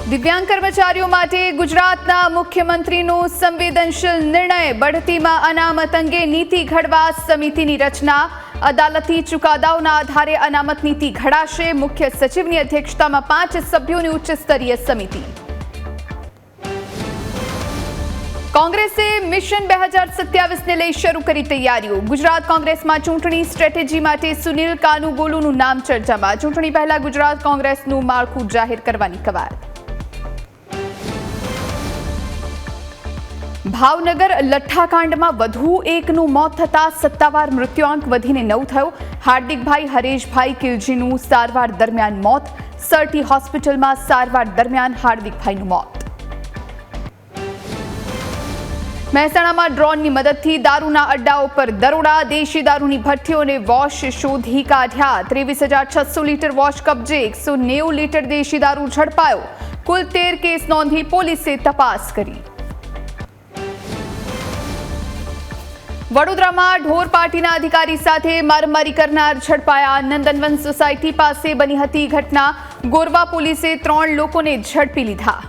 દિવ્યાંગ કર્મચારીઓ માટે ગુજરાતના મુખ્યમંત્રીનો સંવેદનશીલ નિર્ણય, બઢતીમાં અનામત અંગે નીતિ ઘડવા સમિતિની રચના, અદાલતી ચુકાદાઓના આધારે અનામત નીતિ ઘડાશે, મુખ્ય સચિવની અધ્યક્ષતામાં 5 સભ્યોની ઉચ્ચસ્તરીય સમિતિ. કોંગ્રેસે મિશન 2027ને લઈ શરૂ કરી તૈયારીઓ. ગુજરાત કોંગ્રેસમાં ચૂંટણી સ્ટ્રેટેજી માટે સુનિલ કાનુગોલુનું નામ ચર્ચામાં. ચૂંટણી પહેલા ગુજરાત કોંગ્રેસનું માળખું જાહેર કરવાની કવાયત. ભાવનગર લઠ્ઠાકાંડમાં વધુ એકનું મોત થતા સત્તાવાર મૃત્યુઆંક વધીને 9 થયો. હાર્દિકભાઈ હરેશભાઈ કિલજીનું સારવાર દરમિયાન મોત. સરટી હોસ્પિટલમાં સારવાર દરમિયાન હાર્દિકભાઈનું મોત. મહેસાણામાં ડ્રોનની મદદથી દારૂના અડ્ડાઓ પર દરોડા. દેશી દારૂની ભઠ્ઠીઓને વોશ શોધી કાઢ્યા. 23,600 લીટર વોશ કબજે. 190 લીટર દેશી દારૂ ઝડપાયો. કુલ 13 કેસ નોંધી પોલીસે તપાસ કરી. વડોદરામાં ઢોર પાર્ટીના અધિકારી સાથે મારામારી કરનાર ઝડપાયા. નંદનવન સોસાયટી પાસે બની હતી ઘટના. ગોરવા પોલીસે 3 લોકોને ઝડપી લીધા.